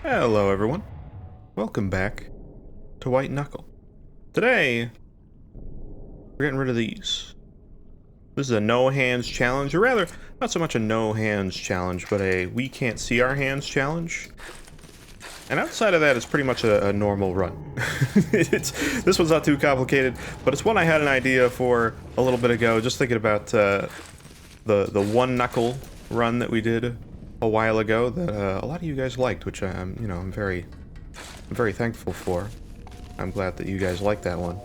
Hello everyone, welcome back to White Knuckle. Today, we're getting rid of these. This is a no hands challenge, or rather, not so much a no hands challenge, but a we can't see our hands challenge. And outside of that, it's pretty much a normal run. This one's not too complicated, but it's one I had an idea for a little bit ago, just thinking about the one knuckle run that we did a while ago that a lot of you guys liked, which I'm very thankful for. I'm glad that you guys liked that one.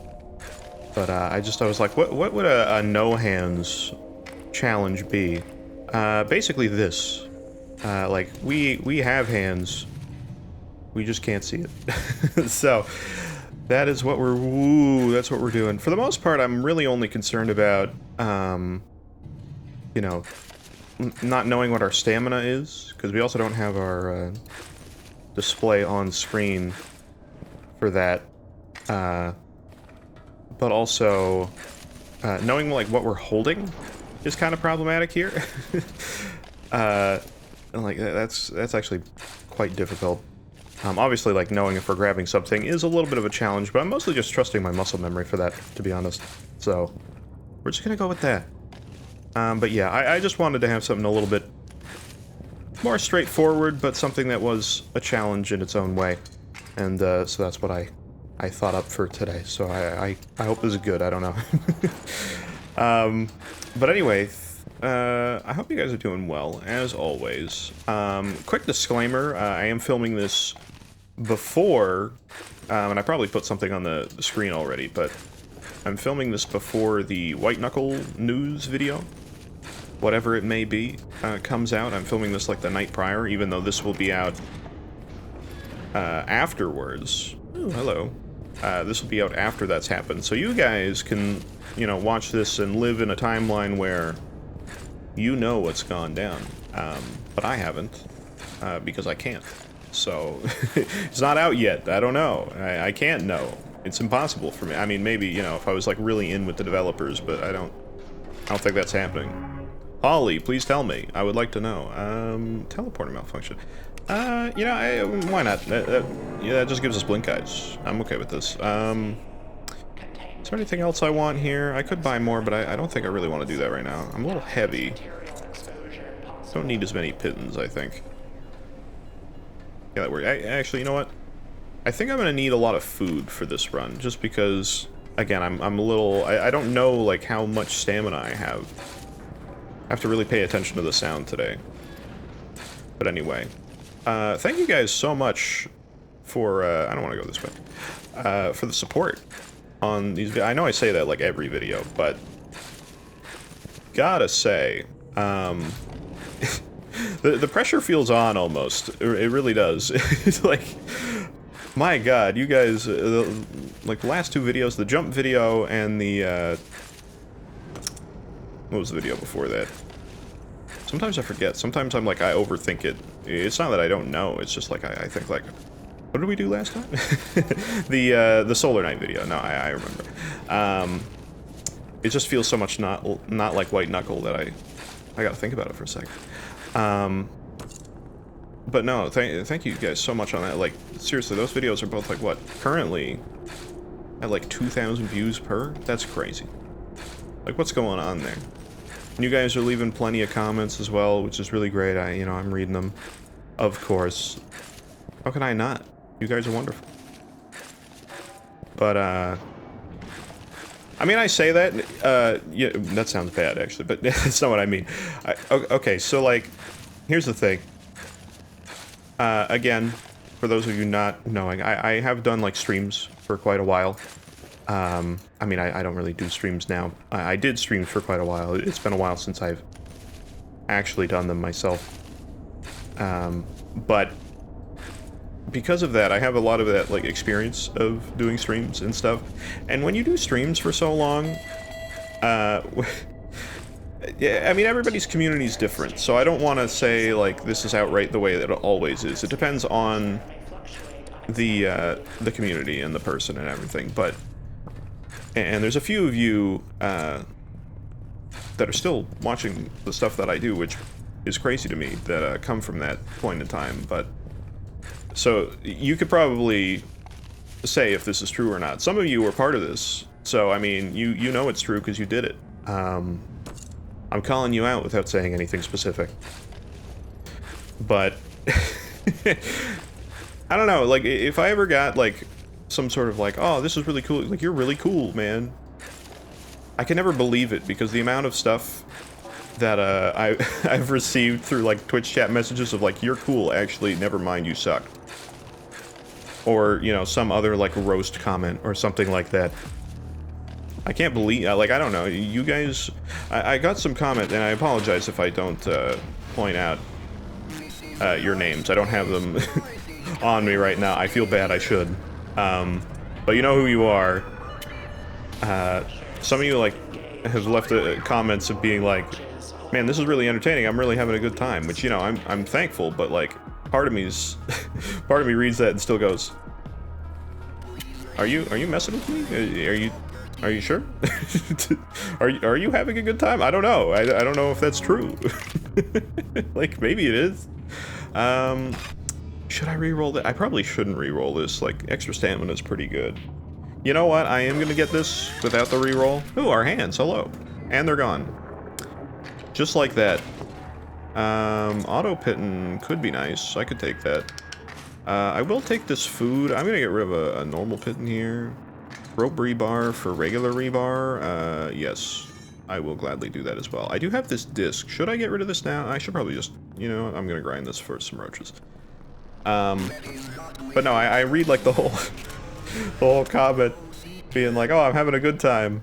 But I was like, what would a no hands challenge be? Basically this. Like we have hands, we just can't see it. So that is what that's what we're doing. For the most part, I'm really only concerned about not knowing what our stamina is, because we also don't have our display on screen for that. But also, knowing like what we're holding is kind of problematic here. And like that's actually quite difficult. Obviously, like knowing if we're grabbing something is a little bit of a challenge, but I'm mostly just trusting my muscle memory for that, to be honest. So we're just gonna go with that. But yeah, I just wanted to have something a little bit more straightforward, but something that was a challenge in its own way. And so that's what I thought up for today. So I hope this is good. I don't know. But anyway, I hope you guys are doing well, as always. Quick disclaimer, I am filming this before, and I probably put something on the screen already, but I'm filming this before the White Knuckle news video, whatever it may be, comes out. I'm filming this like the night prior, even though this will be out afterwards. Oh, hello. This will be out after that's happened, so you guys can, watch this and live in a timeline where you know what's gone down. But I haven't, because I can't. So, it's not out yet. I don't know. I can't know. It's impossible for me. I mean, maybe, if I was, like, really in with the developers, but I don't think that's happening. Holly, please tell me. I would like to know. Teleporter malfunction. Why not? Yeah, that just gives us blink eyes. I'm okay with this. Is there anything else I want here? I could buy more, but I don't think I really want to do that right now. I'm a little heavy. Don't need as many pittons, I think. Yeah, that works. Actually, you know what? I think I'm gonna need a lot of food for this run, just because, again, I'm a little... I don't know, like, how much stamina I have. I have to really pay attention to the sound today. But anyway. Thank you guys so much for, I don't want to go this way. For the support on these... I know I say that, like, every video, but... Gotta say, the pressure feels on, almost. It really does. It's like... My god, you guys... like, the last two videos, the jump video and the, what was the video before that? Sometimes I forget. Sometimes I'm like, I overthink it. It's not that I don't know, it's just like, I think like... What did we do last time? The Solar Night video. No, I remember. It just feels so much not like White Knuckle that I gotta think about it for a second. But no, thank you guys so much on that. Like, seriously, those videos are both like, what, currently at like 2,000 views per? That's crazy. Like, what's going on there? And you guys are leaving plenty of comments as well, which is really great. I'm reading them, of course. How can I not? You guys are wonderful. But, I mean, I say that, yeah, that sounds bad, actually, but that's not what I mean. Okay, so, like, here's the thing. Again, for those of you not knowing, I have done, like, streams for quite a while. I mean, I don't really do streams now. I did streams for quite a while. It's been a while since I've actually done them myself. But because of that, I have a lot of that, like, experience of doing streams and stuff. And when you do streams for so long, yeah, I mean, everybody's community is different, so I don't want to say, like, this is outright the way that it always is. It depends on the community and the person and everything, but... And there's a few of you, that are still watching the stuff that I do, which is crazy to me, that, come from that point in time, but... So you could probably say if this is true or not. Some of you were part of this, so I mean, you know it's true because you did it. I'm calling you out without saying anything specific. But I don't know, like, if I ever got, like, some sort of, like, oh, this is really cool, like, you're really cool, man. I can never believe it, because the amount of stuff that, I've received through, like, Twitch chat messages of, like, you're cool, actually, never mind, you suck. Or, you know, some other, like, roast comment, or something like that. I can't believe, like, I don't know, you guys, I got some comment, and I apologize if I don't, point out, your names. I don't have them on me right now. I feel bad, I should. But you know who you are. Some of you, like, have left comments of being like, man, this is really entertaining, I'm really having a good time, which, you know, I'm thankful, but, like, part of me's, part of me reads that and still goes, are you messing with me? Are you sure? are you having a good time? I don't know. I don't know if that's true. Like, maybe it is. Should I re-roll that? I probably shouldn't re-roll this. Like, extra stamina is pretty good. You know what? I am gonna get this without the re-roll. Ooh, our hands. Hello. And they're gone. Just like that. Auto-pitting could be nice. I could take that. I will take this food. I'm gonna get rid of a normal pitting here. Rope rebar for regular rebar. Yes. I will gladly do that as well. I do have this disc. Should I get rid of this now? I should probably just, you know, I'm gonna grind this for some roaches. But no, I read, like, the whole comment being like, oh, I'm having a good time.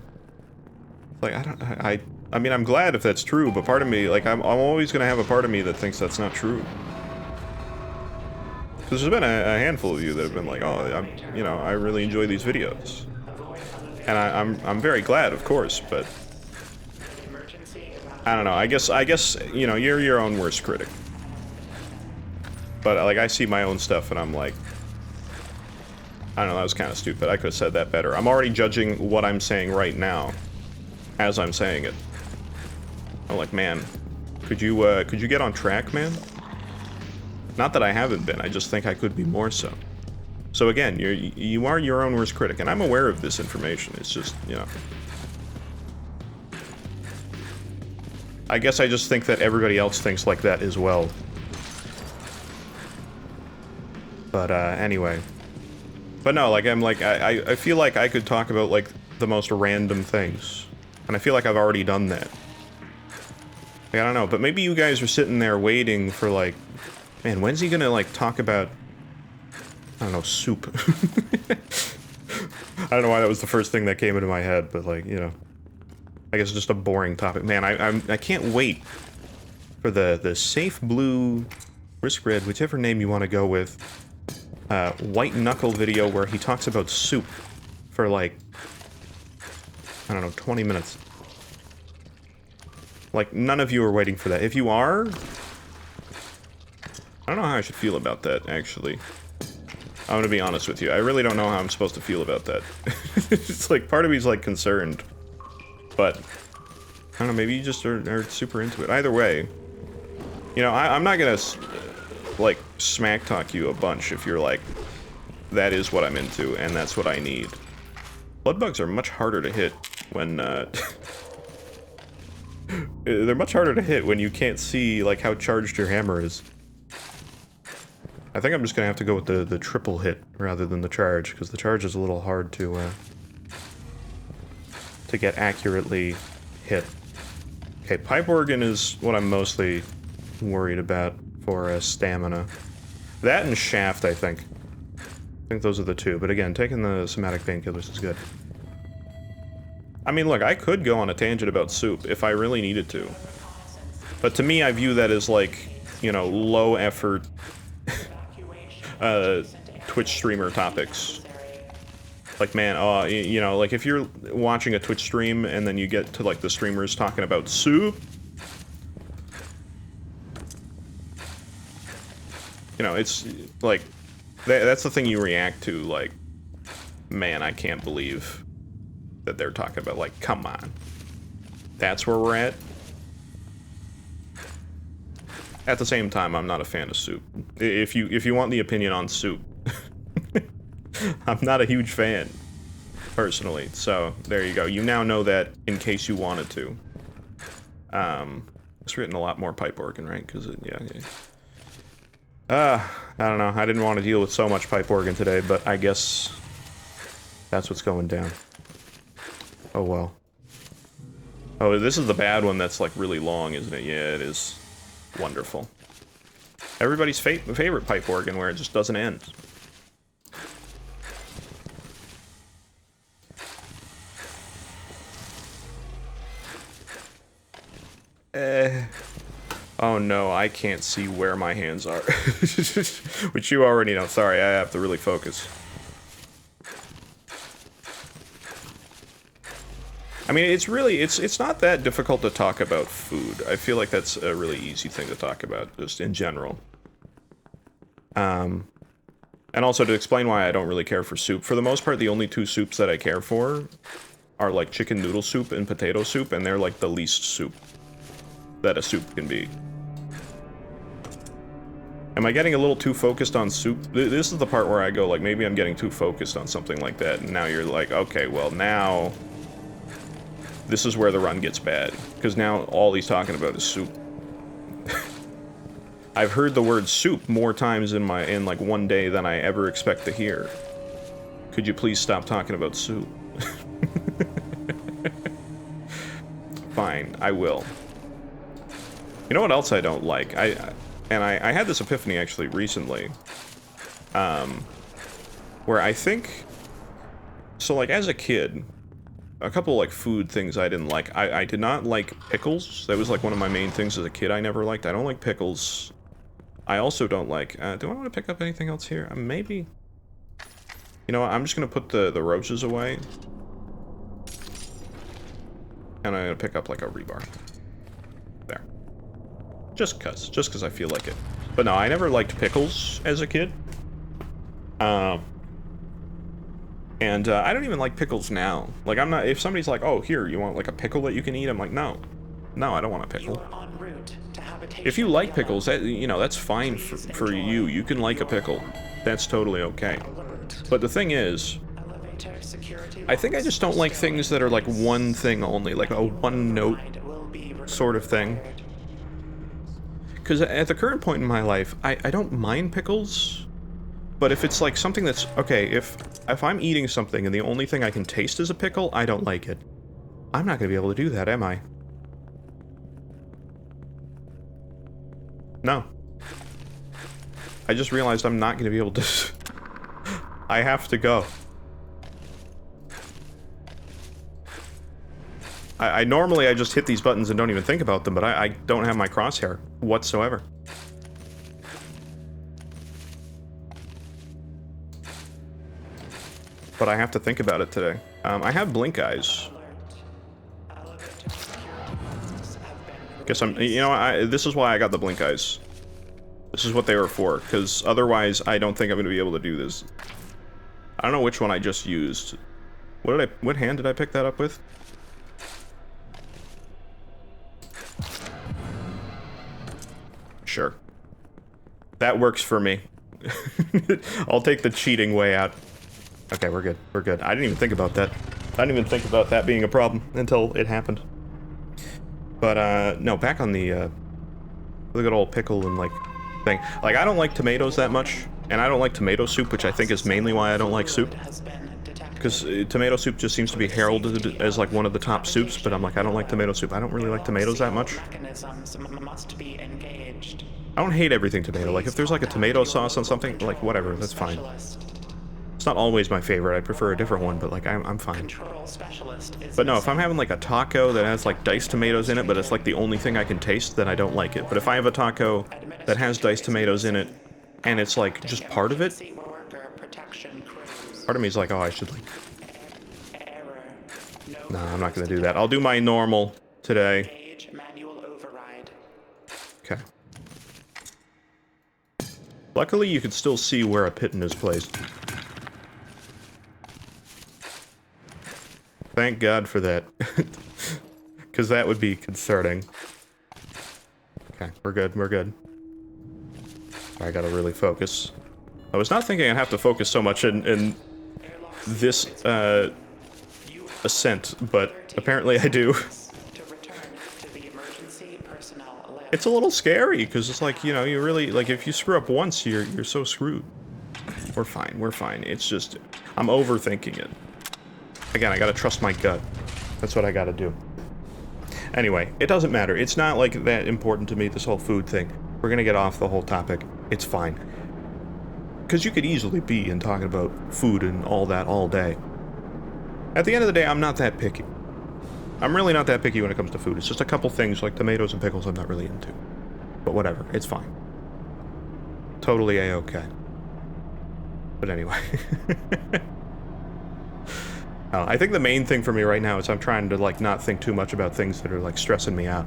Like, I mean, I'm glad if that's true, but part of me, like, I'm always gonna have a part of me that thinks that's not true. Because there's been a handful of you that have been like, oh, you know, I really enjoy these videos. And I'm very glad, of course, but I don't know, I guess, you know, you're your own worst critic. But, like, I see my own stuff and I'm like, I don't know, that was kind of stupid. I could have said that better. I'm already judging what I'm saying right now as I'm saying it. I'm like, man, could you get on track, man? Not that I haven't been, I just think I could be more so. So again, you are your own worst critic, and I'm aware of this information. It's just, you know. I guess I just think that everybody else thinks like that as well. But, anyway. But no, like, I'm like, I feel like I could talk about, like, the most random things. And I feel like I've already done that. Like, I don't know, but maybe you guys are sitting there waiting for, like, man, when's he gonna, like, talk about, I don't know, soup? I don't know why that was the first thing that came into my head, but, like, you know, I guess it's just a boring topic. Man, I can't wait for the safeBLUE, Risk Red, whichever name you want to go with, White Knuckle video where he talks about soup for, like, I don't know, 20 minutes. Like, none of you are waiting for that. If you are, I don't know how I should feel about that, actually. I'm gonna be honest with you. I really don't know how I'm supposed to feel about that. It's like, part of me's, like, concerned. But, I don't know, maybe you just are super into it. Either way, you know, I'm not gonna, like, smack talk you a bunch if you're like, that is what I'm into, and that's what I need. Blood bugs are much harder to hit when, they're much harder to hit when you can't see, like, how charged your hammer is. I think I'm just gonna have to go with the triple hit rather than the charge, because the charge is a little hard to get accurately hit. Okay, pipe organ is what I'm mostly worried about for stamina. That and shaft, I think. I think those are the two, but again, taking the somatic painkillers is good. I mean, look, I could go on a tangent about soup if I really needed to. But to me, I view that as, like, you know, low effort Twitch streamer topics. Like, man, you know, like, if you're watching a Twitch stream and then you get to, like, the streamers talking about soup, you know, it's, like, that's the thing you react to, like, man, I can't believe that they're talking about, like, come on. That's where we're at? At the same time, I'm not a fan of soup. If you want the opinion on soup, I'm not a huge fan, personally. So there you go. You now know that in case you wanted to. It's written a lot more pipe organ, right? Because yeah. I don't know. I didn't want to deal with so much pipe organ today, but I guess that's what's going down. Oh well. Oh, this is the bad one that's like really long, isn't it? Yeah, it is. Wonderful. Everybody's favorite pipe organ where it just doesn't end. Oh no, I can't see where my hands are. Which you already know. Sorry, I have to really focus. I mean, it's not that difficult to talk about food. I feel like that's a really easy thing to talk about, just in general. And also to explain why I don't really care for soup. For the most part, the only two soups that I care for are like chicken noodle soup and potato soup, and they're like the least soup that a soup can be. Am I getting a little too focused on soup? This is the part where I go, like, maybe I'm getting too focused on something like that, and now you're like, okay, well, now this is where the run gets bad, because now all he's talking about is soup. I've heard the word soup more times in like one day than I ever expect to hear. Could you please stop talking about soup? Fine, I will. You know what else I don't like? I had this epiphany actually recently. Where I think, so like as a kid, a couple like food things I didn't like. I did not like pickles. That was like one of my main things as a kid I never liked. I don't like pickles. I also don't like, do I want to pick up anything else here? Maybe. You know what, I'm just gonna put the roaches away. And I'm gonna pick up like a rebar. There. Just cause I feel like it. But no, I never liked pickles as a kid. And I don't even like pickles now. Like, I'm not, if somebody's like, oh, here, you want like a pickle that you can eat? I'm like, no. No, I don't want a pickle. If you like pickles, that, you know, that's fine for you. You can like a pickle. That's totally okay. But the thing is, I think I just don't like things that are like one thing only, like a one-note sort of thing. Because at the current point in my life, I don't mind pickles, but if it's like something that's, okay, if I'm eating something and the only thing I can taste is a pickle, I don't like it. I'm not going to be able to do that, am I? No. I just realized I'm not going to be able to... I have to go. I normally I just hit these buttons and don't even think about them, but I don't have my crosshair whatsoever. But I have to think about it today. I have blink eyes. Guess I'm, you know, this is why I got the blink eyes. This is what they were for, because otherwise I don't think I'm going to be able to do this. I don't know which one I just used. What hand did I pick that up with? Sure. That works for me. I'll take the cheating way out. Okay, we're good. We're good. I didn't even think about that. I didn't even think about that being a problem until it happened. But, no, back on the, look at old pickle and, like, thing. Like, I don't like tomatoes that much, and I don't like tomato soup, which I think is mainly why I don't like soup. Because tomato soup just seems to be heralded as, like, one of the top soups, but I'm like, I don't like tomato soup. I don't really like tomatoes that much. I don't hate everything tomato. Like, if there's, like, a tomato sauce on something, like, whatever, that's fine. It's not always my favorite. I prefer a different one, but, like, I'm fine. But no, if I'm having, like, a taco that has, like, diced tomatoes in it, but it's, like, the only thing I can taste, then I don't like it. But if I have a taco that has diced tomatoes in it, and it's, like, just part of it, part of me is like, oh, I should, like... No, I'm not gonna do that. I'll do my normal today. Okay. Luckily, you can still see where a piton is placed. Thank God for that. Because that would be concerning. Okay, we're good, we're good. I gotta really focus. I was not thinking I'd have to focus so much in this ascent, but apparently I do. It's a little scary because it's like, you know, you really like if you screw up once, you're so screwed. We're fine. We're fine. It's just I'm overthinking it. Again, I gotta trust my gut. That's what I gotta do. Anyway, it doesn't matter. It's not like that important to me, this whole food thing. We're gonna get off the whole topic. It's fine. Because you could easily be in talking about food and all that all day. At the end of the day, I'm not that picky. I'm really not that picky when it comes to food. It's just a couple things like tomatoes and pickles I'm not really into. But whatever, it's fine. Totally a-okay. But anyway. I think the main thing for me right now is I'm trying to, like, not think too much about things that are, like, stressing me out.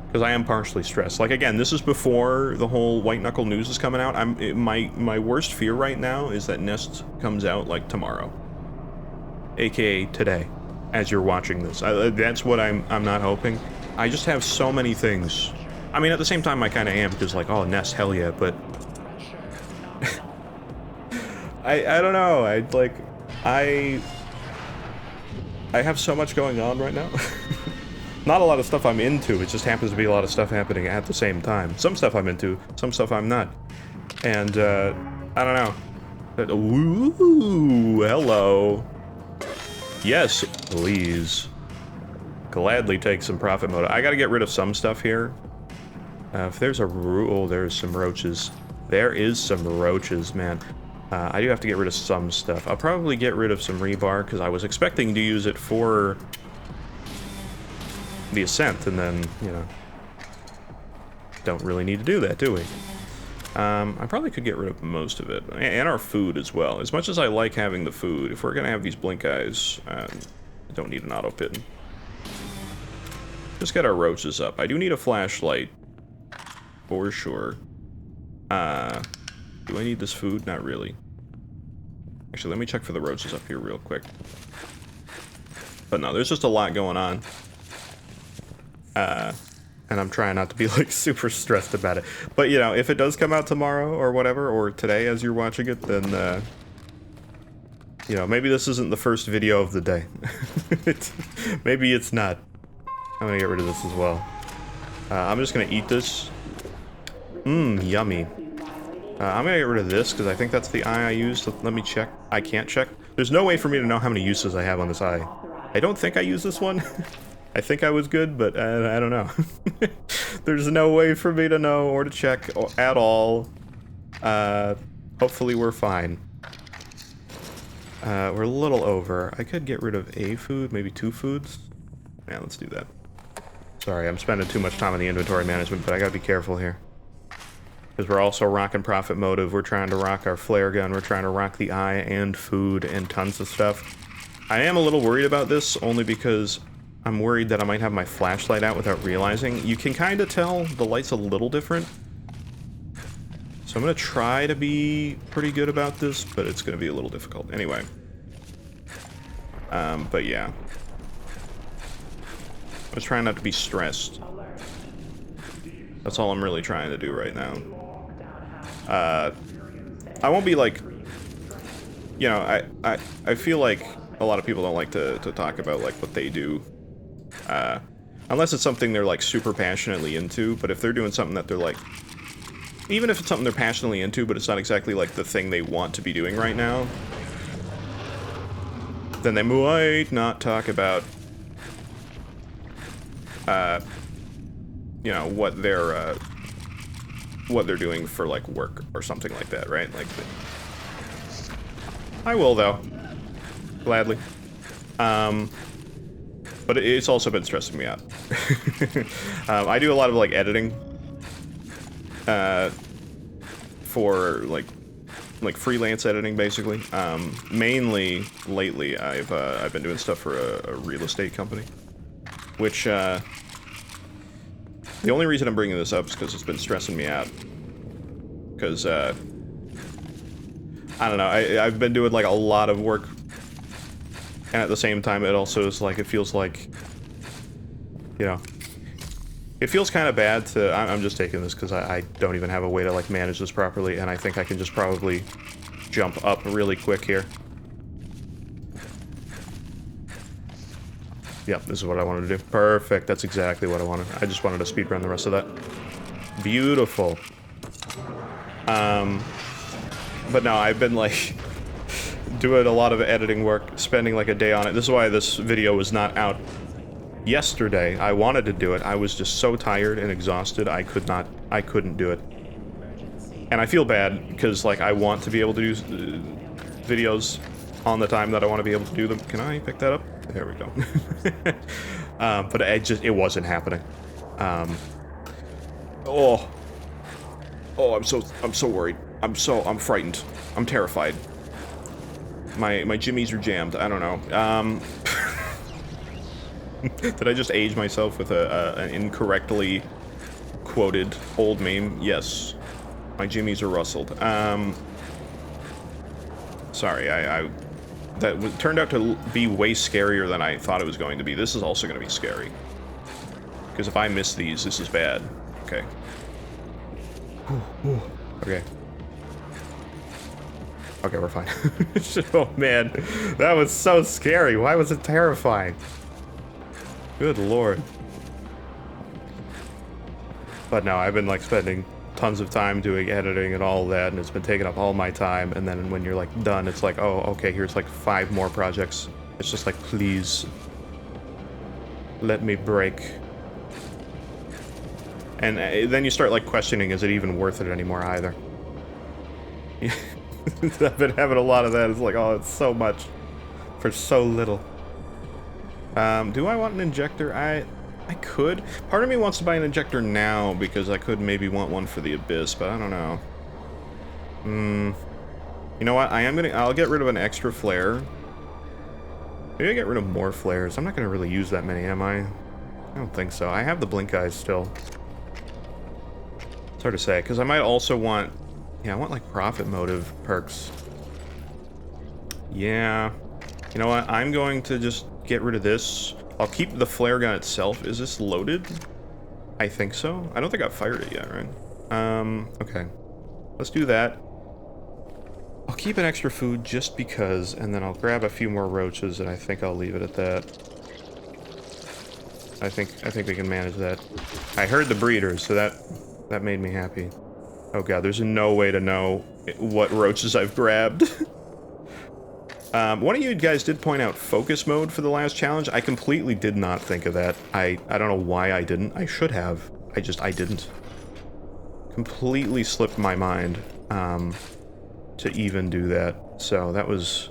Because I am partially stressed. Like, again, this is before the whole White Knuckle news is coming out. My worst fear right now is that Nest comes out, like, tomorrow. AKA today, as you're watching this. That's what I'm not hoping. I just have so many things. I mean, at the same time, I kind of am, because, like, oh, Nest, hell yeah, but... I don't know, I have so much going on right now. Not a lot of stuff I'm into, it just happens to be a lot of stuff happening at the same time. Some stuff I'm into, some stuff I'm not. And, I don't know. Ooh, hello. Yes, please. Gladly take some profit mode. I gotta get rid of some stuff here. If there's a oh, there's some roaches. There is some roaches, man. I do have to get rid of some stuff. I'll probably get rid of some rebar, because I was expecting to use it for the ascent, and then, you know, don't really need to do that, do we? I probably could get rid of most of it, and our food as well. As much as I like having the food, if we're gonna have these blink eyes, I don't need an auto pit. Just get our roaches up. I do need a flashlight, for sure. Do I need this food? Not really. Actually, let me check for the roaches up here real quick. But no, there's just a lot going on. And I'm trying not to be, like, super stressed about it. But, you know, if it does come out tomorrow or whatever, or today as you're watching it, then, you know, maybe this isn't the first video of the day. Maybe it's not. I'm gonna get rid of this as well. I'm just gonna eat this. Mmm, yummy. I'm gonna get rid of this, because I think that's the eye I used. Let me check. I can't check. There's no way for me to know how many uses I have on this eye. I don't think I use this one. I think I was good, but I don't know. There's no way for me to know or to check at all. Hopefully we're fine. We're a little over. I could get rid of a food, maybe 2 foods. Yeah, let's do that. Sorry, I'm spending too much time on the inventory management, but I gotta be careful here. Because we're also rocking profit motive, we're trying to rock our flare gun, we're trying to rock the eye and food and tons of stuff. I am a little worried about this, only because I'm worried that I might have my flashlight out without realizing. You can kind of tell the light's a little different. So I'm going to try to be pretty good about this, but it's going to be a little difficult. Anyway. But yeah. I was trying not to be stressed. That's all I'm really trying to do right now. I won't be like, you know, I feel like a lot of people don't like to talk about, like, what they do. Unless it's something they're, like, super passionately into, but if they're doing something that they're, like, even if it's something they're passionately into, but it's not exactly, like, the thing they want to be doing right now, then they might not talk about, you know, what they're doing for, like, work or something like that, right? Like, I will, though. Gladly. But it's also been stressing me out. I do a lot of, like, editing. For, like freelance editing, basically. Mainly, lately, I've been doing stuff for a real estate company. Which, the only reason I'm bringing this up is because it's been stressing me out. Because, I don't know, I've been doing, like, a lot of work. And at the same time, it also is, like, it feels like, you know, It feels kind of bad to... I'm just taking this because I don't even have a way to, like, manage this properly, and I think I can just probably jump up really quick here. Yep, this is what I wanted to do. Perfect, that's exactly what I wanted. I just wanted to speedrun the rest of that. Beautiful. But no, I've been, like, doing a lot of editing work, spending, like, a day on it. This is why this video was not out yesterday. I wanted to do it. I was just so tired and exhausted, I couldn't do it. And I feel bad, because, like, I want to be able to do videos on the time that I want to be able to do them. Can I pick that up? There we go. But it wasn't happening. Oh, I'm so worried. I'm frightened. I'm terrified. My jimmies are jammed. I don't know. Did I just age myself with an incorrectly quoted old meme? Yes. My jimmies are rustled. Sorry, that turned out to be way scarier than I thought it was going to be. This is also going to be scary. Because if I miss these, this is bad. Okay. Okay. Okay, we're fine. Oh man, that was so scary. Why was it terrifying? Good lord. But no, I've been like spending tons of time doing editing and all that, and it's been taking up all my time, and then when you're like done, it's like, oh, okay, here's like 5 more projects. It's just like, please let me break. And then you start like questioning, is it even worth it anymore either? I've been having a lot of that. It's like, oh, it's so much for so little. Do I want an injector? I could. Part of me wants to buy an injector now because I could maybe want one for the Abyss, but I don't know. You know what? I'll get rid of an extra flare. Maybe I get rid of more flares. I'm not gonna really use that many, am I? I don't think so. I have the blink eyes still. It's hard to say, because I might also want... Yeah, I want, like, profit motive perks. Yeah. You know what? I'm going to just get rid of this. I'll keep the flare gun itself. Is this loaded? I think so. I don't think I've fired it yet, right? Okay. Let's do that. I'll keep an extra food just because, and then I'll grab a few more roaches, and I think I'll leave it at that. I think we can manage that. I heard the breeders, so that made me happy. Oh god, there's no way to know what roaches I've grabbed. One of you guys did point out focus mode for the last challenge. I completely did not think of that. I don't know why I didn't. I should have. I didn't. Completely slipped my mind to even do that. So that was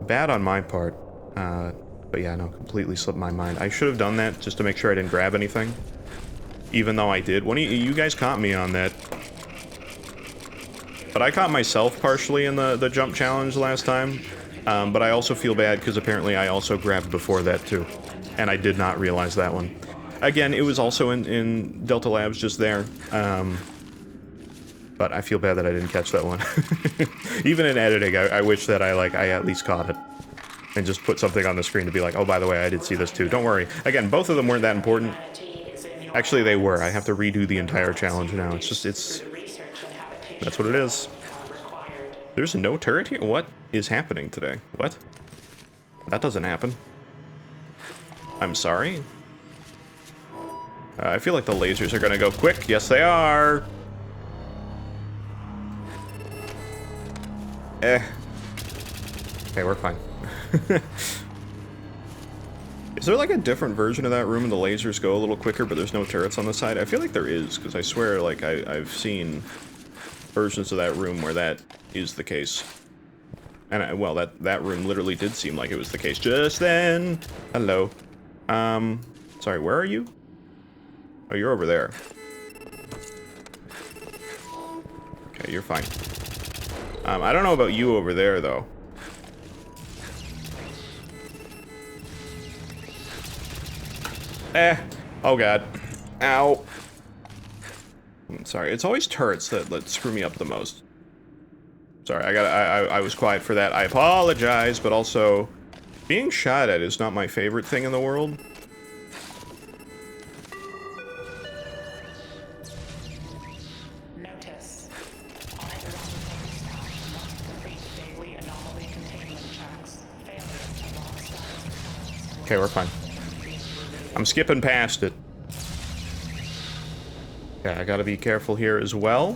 bad on my part. But yeah, no, completely slipped my mind. I should have done that just to make sure I didn't grab anything. Even though I did. One of you guys caught me on that. But I caught myself partially in the jump challenge last time. But I also feel bad because apparently I also grabbed before that too. And I did not realize that one. Again, it was also in Delta Labs just there. But I feel bad that I didn't catch that one. Even in editing, I wish that I at least caught it. And just put something on the screen to be like, oh, by the way, I did see this too. Don't worry. Again, both of them weren't that important. Actually, they were. I have to redo the entire challenge now. It's... That's what it is. There's no turret here? What is happening today? What? That doesn't happen. I'm sorry? I feel like the lasers are gonna go quick. Yes, they are! Okay, we're fine. Is there like a different version of that room and the lasers go a little quicker, but there's no turrets on the side? I feel like there is, because I swear, like, I've seen versions of that room where that is the case. And, well, that room literally did seem like it was the case just then. Hello. Sorry, where are you? Oh, you're over there. Okay, you're fine. I don't know about you over there, though. Oh god. Ow. I'm sorry, it's always turrets that screw me up the most. Sorry, I was quiet for that. I apologize, but also, being shot at is not my favorite thing in the world. Okay, we're fine. I'm skipping past it. Okay, I gotta be careful here as well.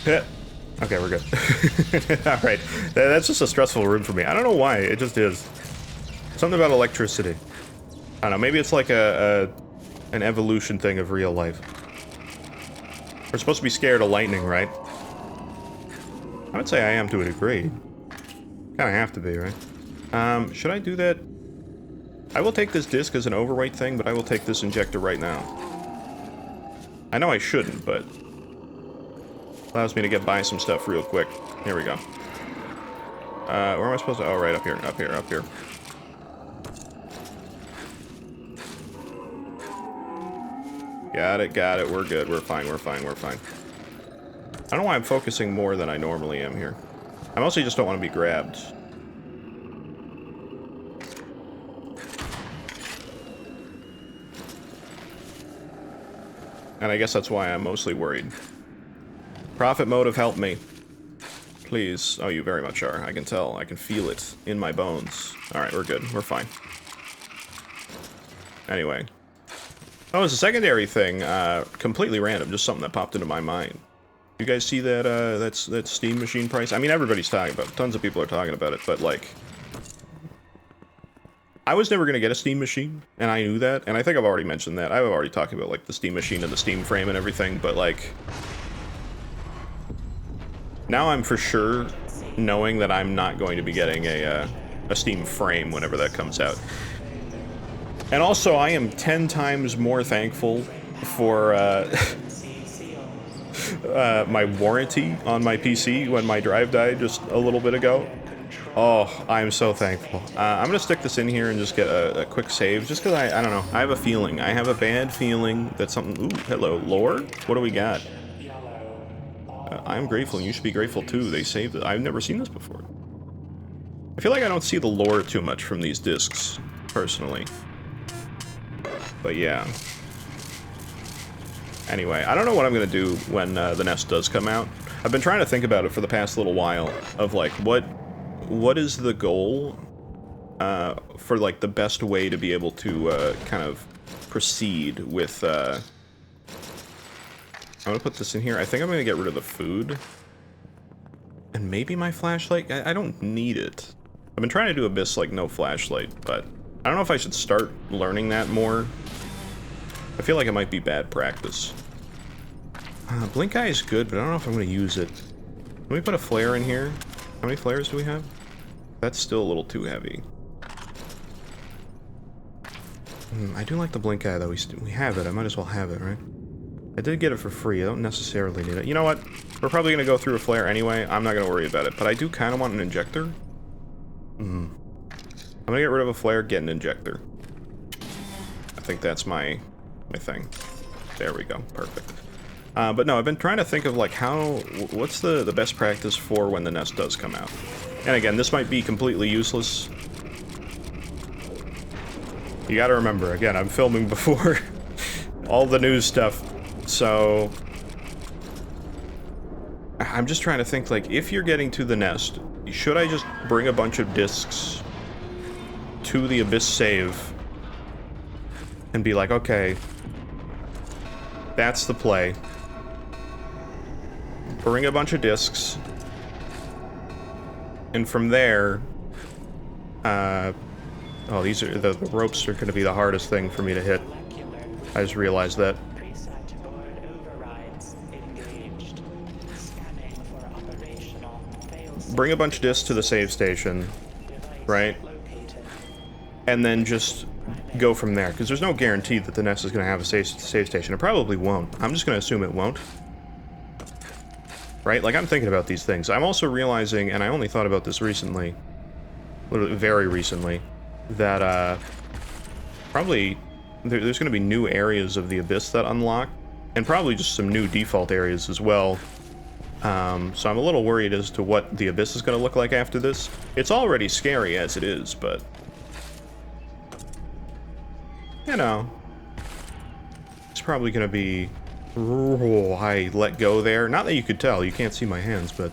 Hit. Okay, we're good. Alright, that's just a stressful room for me. I don't know why, it just is. Something about electricity. I don't know, maybe it's like an evolution thing of real life. We're supposed to be scared of lightning, right? I would say I am to a degree. Kinda have to be, right? Should I do that? I will take this disc as an overwrite thing, but I will take this injector right now. I know I shouldn't, but... allows me to get by some stuff real quick. Here we go. Where am I supposed to... oh, right, up here, up here, up here. Got it, we're good, we're fine, we're fine, we're fine. I don't know why I'm focusing more than I normally am here. I mostly just don't want to be grabbed. And I guess that's why I'm mostly worried. Profit motive, help me. Please. Oh, you very much are. I can tell. I can feel it in my bones. Alright, we're good. We're fine. Anyway. Oh, it's a secondary thing. Completely random. Just something that popped into my mind. You guys see that, that Steam machine price? I mean, everybody's talking about it. Tons of people are talking about it, but, like... I was never gonna get a Steam machine, and I knew that, and I think I've already mentioned that. I've already talked about, like, the Steam machine and the Steam frame and everything, but, like... now I'm for sure knowing that I'm not going to be getting a Steam frame whenever that comes out. And also, I am 10 times more thankful for, my warranty on my PC when my drive died just a little bit ago. Oh, I'm so thankful. I'm gonna stick this in here and just get a quick save, just because I don't know, I have a feeling. I have a bad feeling that something... ooh, hello, lore? What do we got? I'm grateful, and you should be grateful too. They saved it. I've never seen this before. I feel like I don't see the lore too much from these discs, personally. But yeah. Anyway, I don't know what I'm gonna do when the Nest does come out. I've been trying to think about it for the past little while, of like, what is the goal for like the best way to be able to kind of proceed with I'm gonna put this in here. I think I'm gonna get rid of the food. And maybe my flashlight? I don't need it. I've been trying to do Abyss like no flashlight, but I don't know if I should start learning that more. I feel like it might be bad practice. Blink Eye is good, but I don't know if I'm gonna use it. Let me put a flare in here. How many flares do we have? That's still a little too heavy. I do like the Blink Eye though. We have it. I might as well have it, right? I did get it for free. I don't necessarily need it. You know what? We're probably going to go through a flare anyway. I'm not going to worry about it. But I do kind of want an injector. I'm going to get rid of a flare, get an injector. I think that's my thing. There we go. Perfect. But no, I've been trying to think of, like, what's the best practice for when the Nest does come out. And again, this might be completely useless. You got to remember, again, I'm filming before all the news stuff. So, I'm just trying to think, like, if you're getting to the Nest, should I just bring a bunch of discs to the Abyss save and be like, okay, that's the play. Bring a bunch of discs, and from there, oh, these are, the ropes are going to be the hardest thing for me to hit. I just realized that. Bring a bunch of discs to the save station, right? And then just go from there, because there's no guarantee that the Nest is going to have a save station. It probably won't. I'm just going to assume it won't. Right? Like, I'm thinking about these things. I'm also realizing, and I only thought about this recently, literally very recently, that, probably there's going to be new areas of the Abyss that unlock, and probably just some new default areas as well. So I'm a little worried as to what the Abyss is going to look like after this. It's already scary as it is, but... you know... it's probably going to be... oh, I let go there. Not that you could tell, you can't see my hands, but...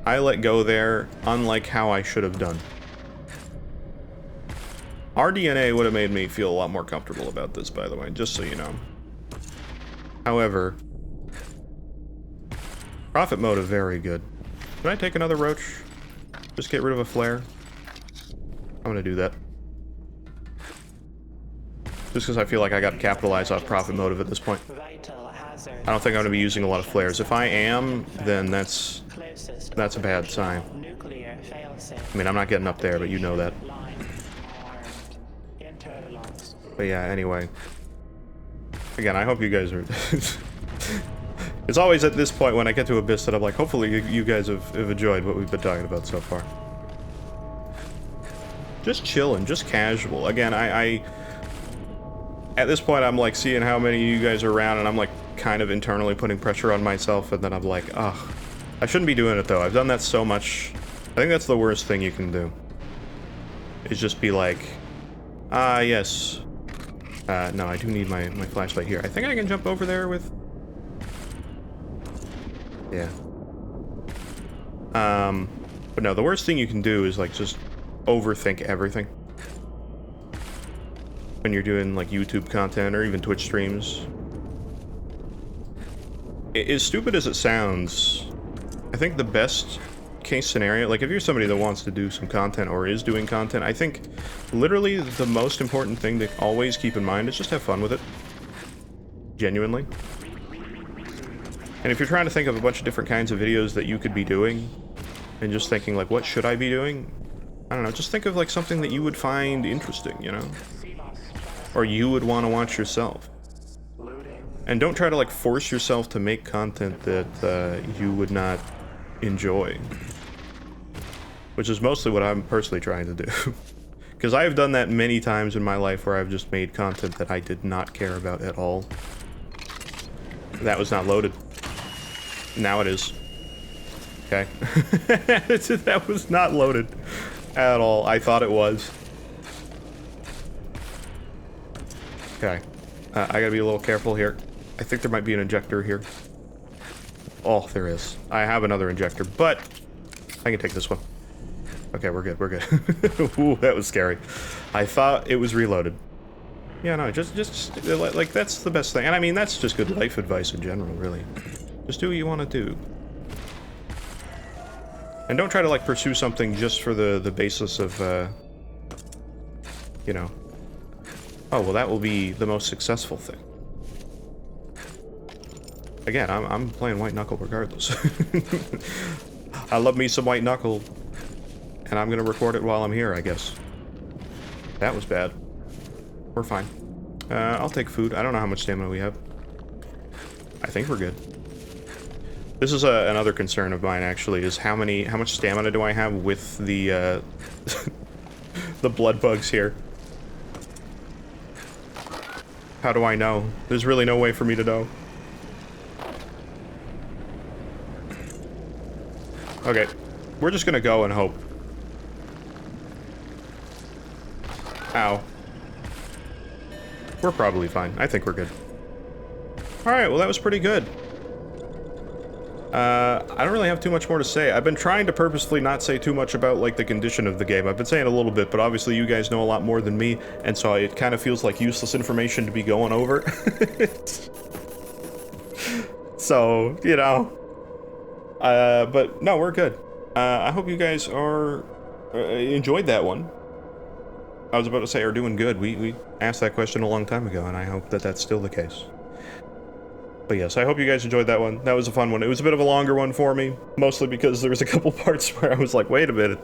I let go there, unlike how I should have done. Our DNA would have made me feel a lot more comfortable about this, by the way, just so you know. However, profit motive, very good. Can I take another roach? Just get rid of a flare? I'm gonna do that. Just because I feel like I gotta capitalize off profit motive at this point. I don't think I'm gonna be using a lot of flares. If I am, then that's a bad sign. I mean, I'm not getting up there, but you know that. But yeah, anyway. Again, I hope you guys are... It's always at this point when I get to Abyss that I'm like, hopefully you guys have enjoyed what we've been talking about so far. Just chilling, just casual. Again, I at this point, I'm like seeing how many of you guys are around, and I'm like kind of internally putting pressure on myself, and then I'm like, ugh. I shouldn't be doing it though. I've done that so much. I think that's the worst thing you can do. Is just be like, yes. No, I do need my flashlight here. I think I can jump over there with... Yeah. But no, the worst thing you can do is like just overthink everything. When you're doing like YouTube content or even Twitch streams. As stupid as it sounds, I think the best case scenario, like if you're somebody that wants to do some content or is doing content, I think literally the most important thing to always keep in mind is just have fun with it. Genuinely. And if you're trying to think of a bunch of different kinds of videos that you could be doing, and just thinking like, what should I be doing? I don't know, just think of like something that you would find interesting, you know? Or you would want to watch yourself. And don't try to like force yourself to make content that you would not enjoy. Which is mostly what I'm personally trying to do. Because I've done that many times in my life where I've just made content that I did not care about at all. That was not loaded. Now it is. Okay. That was not loaded at all. I thought it was. Okay. I gotta be a little careful here. I think there might be an injector here. Oh, there is. I have another injector, but I can take this one. Okay, we're good, we're good. Ooh, that was scary. I thought it was reloaded. Yeah, no, just, like, that's the best thing. And I mean, that's just good life advice in general, really. Just do what you want to do. And don't try to, like, pursue something just for the basis of, you know, oh, well, that will be the most successful thing. Again, I'm playing White Knuckle regardless. I love me some White Knuckle, and I'm gonna record it while I'm here, I guess. That was bad. We're fine. I'll take food. I don't know how much stamina we have. I think we're good. This is another concern of mine, actually, is how much stamina do I have with the, the blood bugs here? How do I know? There's really no way for me to know. Okay, we're just gonna go and hope. Ow. We're probably fine. I think we're good. Alright, well that was pretty good. I don't really have too much more to say. I've been trying to purposefully not say too much about, like, the condition of the game. I've been saying a little bit, but obviously you guys know a lot more than me, and so it kind of feels like useless information to be going over. So, you know. But no, we're good. I hope you guys are enjoyed that one. I was about to say are doing good. We asked that question a long time ago, and I hope that that's still the case. But yes, I hope you guys enjoyed that one. That was a fun one. It was a bit of a longer one for me, mostly because there was a couple parts where I was like, wait a minute.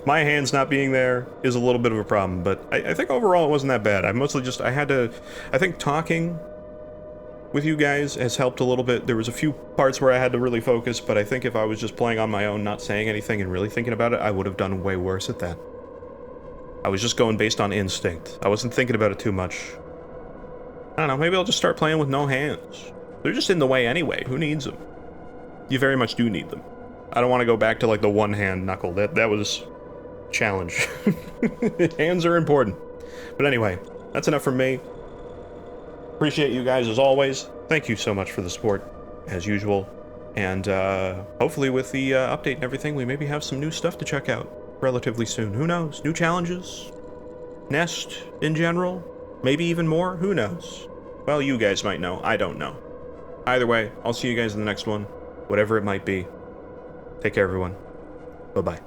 My hands not being there is a little bit of a problem, but I think overall it wasn't that bad. I mostly just, I think talking with you guys has helped a little bit. There was a few parts where I had to really focus, but I think if I was just playing on my own, not saying anything and really thinking about it, I would have done way worse at that. I was just going based on instinct. I wasn't thinking about it too much. I don't know, maybe I'll just start playing with no hands. They're just in the way anyway. Who needs them? You very much do need them. I don't want to go back to like the one-hand knuckle. That was challenge. Hands are important. But anyway, that's enough from me. Appreciate you guys as always. Thank you so much for the support, as usual. And hopefully with the update and everything, we maybe have some new stuff to check out relatively soon. Who knows? New challenges? Nest in general? Maybe even more? Who knows? Well, you guys might know. I don't know. Either way, I'll see you guys in the next one. Whatever it might be. Take care, everyone. Bye-bye.